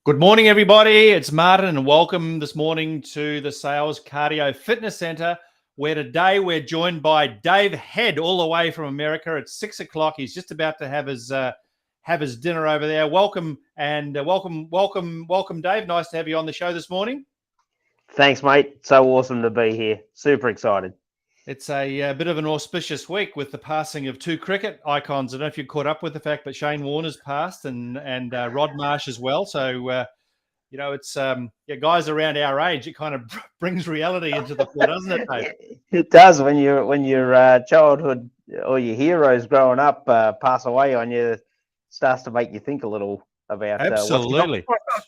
Good morning, everybody. It's Martin, and welcome this morning to the Sales Cardio Fitness Center, where today we're joined by Dave Hedt, all the way from America. It's 6 o'clock. He's just about to have his dinner over there. Welcome, welcome, Dave. Nice to have you on the show this morning. Thanks, mate. So awesome to be here. Super excited. It's a bit of an auspicious week with the passing of two cricket icons. I don't know if you're caught up with the fact that Shane Warner's passed and Rod Marsh as well. So, it's guys around our age, it kind of brings reality into the floor, doesn't it, Dave? It does when your childhood or your heroes growing up pass away on you. It starts to make you think a little about Absolutely. what's going on.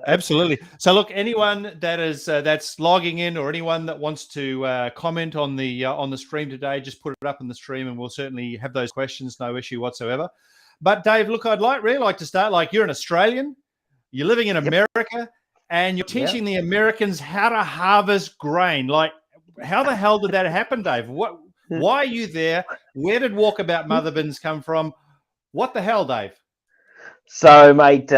Absolutely. So, look, anyone that is that's logging in, or anyone that wants to comment on the stream today, just put it up in the stream, and we'll certainly have those questions. No issue whatsoever. But Dave, look, I'd really like to start. Like, you're an Australian, you're living in America, and you're teaching the Americans how to harvest grain. Like, how the hell did that happen, Dave? Why are you there? Where did Walkabout Mother Bins come from? What the hell, Dave? So, mate,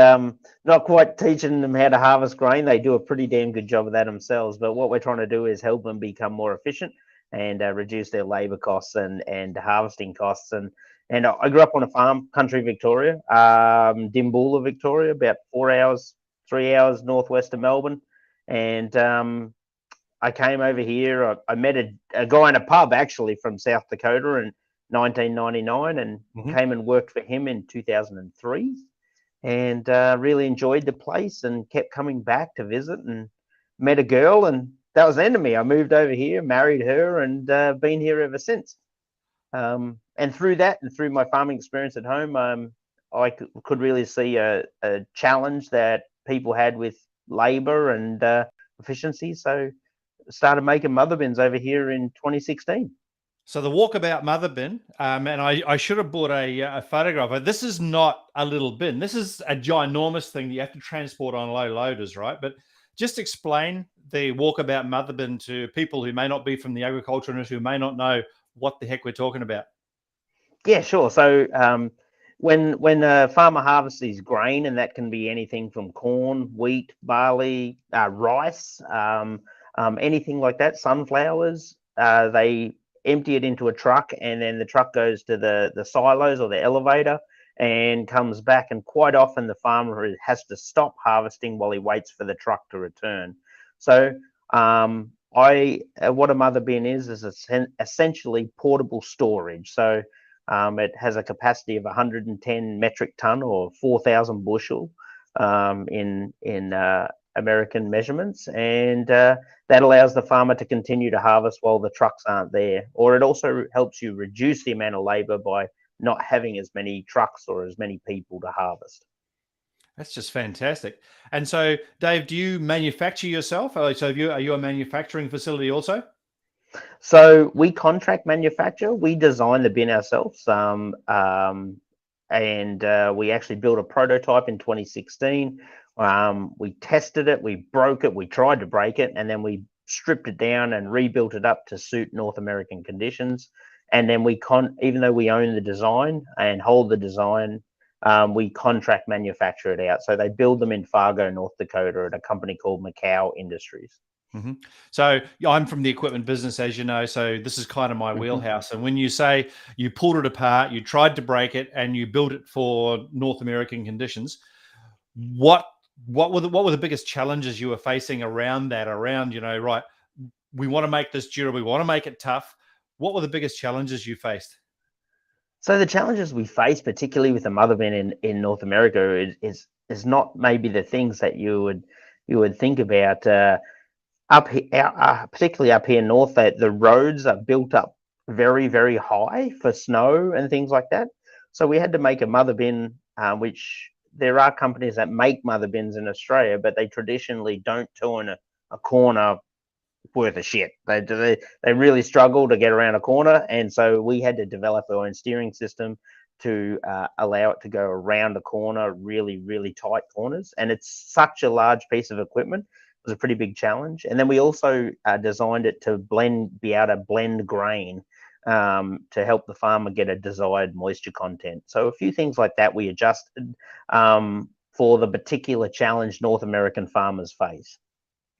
not quite teaching them how to harvest grain. They do a pretty damn good job of that themselves. But what we're trying to do is help them become more efficient and reduce their labor costs and harvesting costs. And I grew up on a farm, country Victoria, Dimboola, Victoria, about 3 hours northwest of Melbourne. And I came over here. I met a guy in a pub, actually, from South Dakota in 1999, and came and worked for him in 2003. And really enjoyed the place and kept coming back to visit, and met a girl, and that was the end of me. I moved over here, married her, and been here ever since. And through that, and through my farming experience at home, I could really see a challenge that people had with labor and efficiency. So started making mother bins over here in 2016. So the Walkabout Mother Bin, and I should have brought a photograph. But this is not a little bin. This is a ginormous thing that you have to transport on low loaders, right? But just explain the Walkabout Mother Bin to people who may not be from the agriculture industry, who may not know what the heck we're talking about. Yeah, sure. So when a farmer harvests his grain, and that can be anything from corn, wheat, barley, rice, anything like that, sunflowers, they empty it into a truck, and then the truck goes to the silos or the elevator and comes back. And quite often the farmer has to stop harvesting while he waits for the truck to return. So what a mother bin is essentially portable storage. So it has a capacity of 110 metric ton, or 4,000 bushel in American measurements, and that allows the farmer to continue to harvest while the trucks aren't there. Or it also helps you reduce the amount of labor by not having as many trucks or as many people to harvest. That's just fantastic. And so, Dave, do you manufacture yourself? So are you a manufacturing facility also? So we contract manufacture. We design the bin ourselves, and we actually built a prototype in 2016. We tested it, we broke it, we tried to break it, and then we stripped it down and rebuilt it up to suit North American conditions. And then even though we own the design and hold the design, we contract manufacture it out. So they build them in Fargo, North Dakota, at a company called Macau Industries. So I'm from the equipment business, as you know, so this is kind of my wheelhouse. And when you say you pulled it apart, you tried to break it, and you built it for North American conditions, what were the biggest challenges you were facing around that? Right, we want to make this durable, we want to make it tough. What were the biggest challenges you faced? So the challenges we face, particularly with the mother bin in North America, is not maybe the things that you would think about. Up here, particularly up here north, that the roads are built up very, very high for snow and things like that. So we had to make a mother bin, which there are companies that make mother bins in Australia, but they traditionally don't turn a corner worth of shit. They really struggle to get around a corner, and so we had to develop our own steering system to allow it to go around a corner, really, really tight corners. And it's such a large piece of equipment. Was a pretty big challenge. And then we also designed it to be able to blend grain to help the farmer get a desired moisture content. So a few things like that we adjusted. for the particular challenge North American farmers face.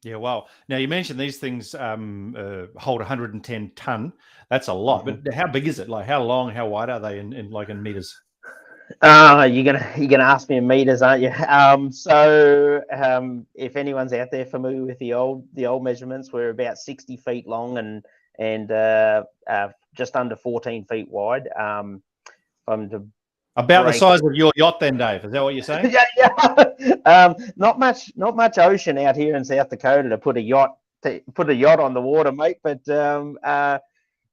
Yeah, wow. Now you mentioned these things hold 110 ton. That's a lot. Mm-hmm. But how big is it? Like how long, how wide are they in meters? You're gonna ask me in meters, aren't you? If anyone's out there familiar with the old measurements, we're about 60 feet long and just under 14 feet wide. From the About the size of your yacht, then, Dave. Is that what you're saying? yeah. Not much ocean out here in South Dakota to put a yacht on the water, mate. But yeah,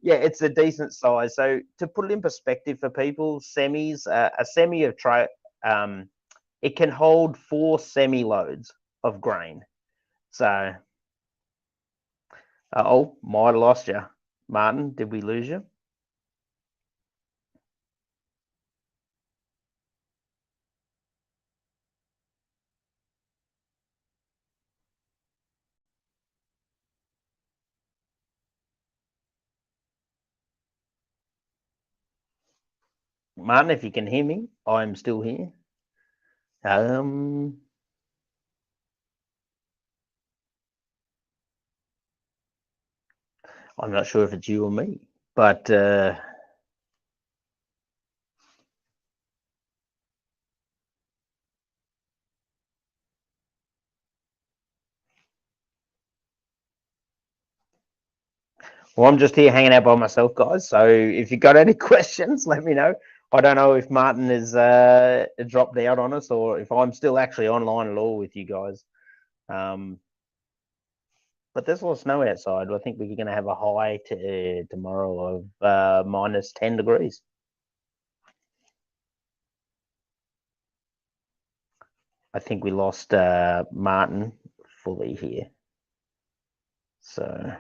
it's a decent size. So to put it in perspective for people, a semi of it can hold 4 semi loads of grain. So, might have lost you, Martin. Did we lose you? Martin, if you can hear me, I'm still here. I'm not sure if it's you or me, but well, I'm just here hanging out by myself, guys. So if you got any questions, let me know. I don't know if Martin is dropped out on us or if I'm still actually online at all with you guys. But there's a lot of snow outside. I think we're going to have a high tomorrow of minus 10 degrees. I think we lost Martin fully here. So.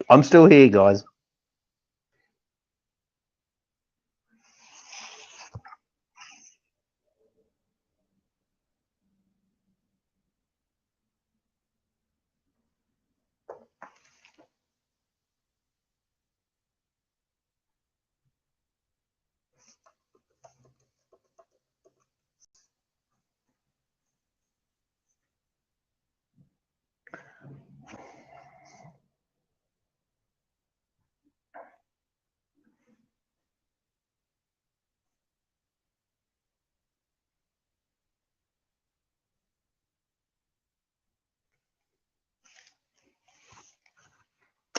I'm still here, guys.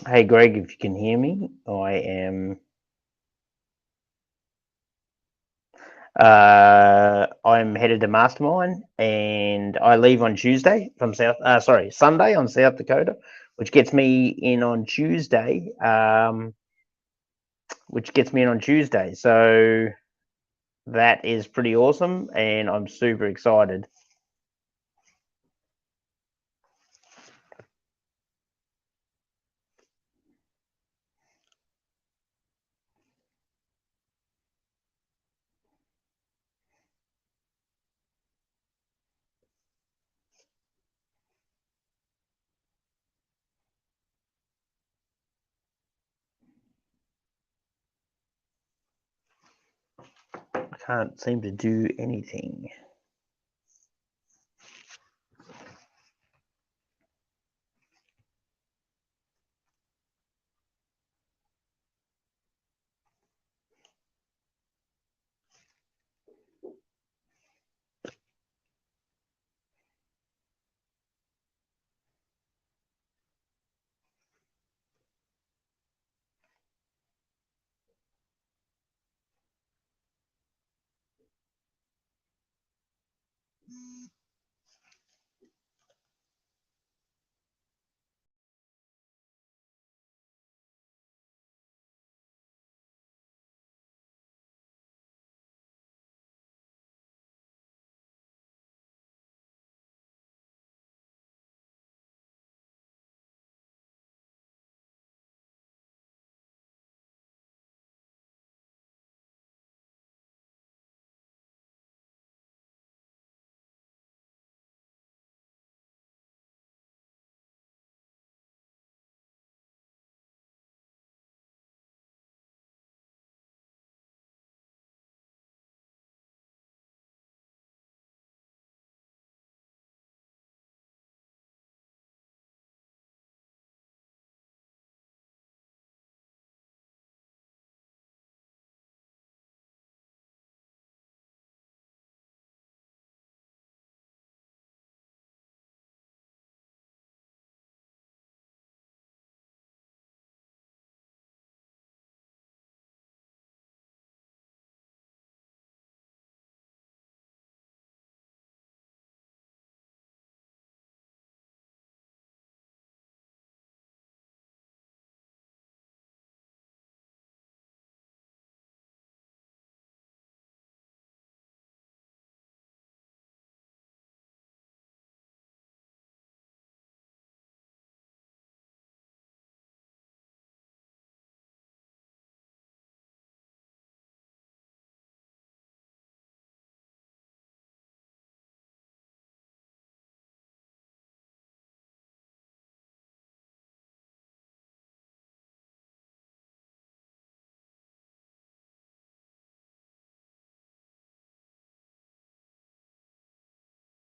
Hey, Greg, if you can hear me, I am. I'm headed to Mastermind, and I leave on Tuesday from Sunday on South Dakota, which gets me in on Tuesday. So that is pretty awesome, and I'm super excited. I can't seem to do anything.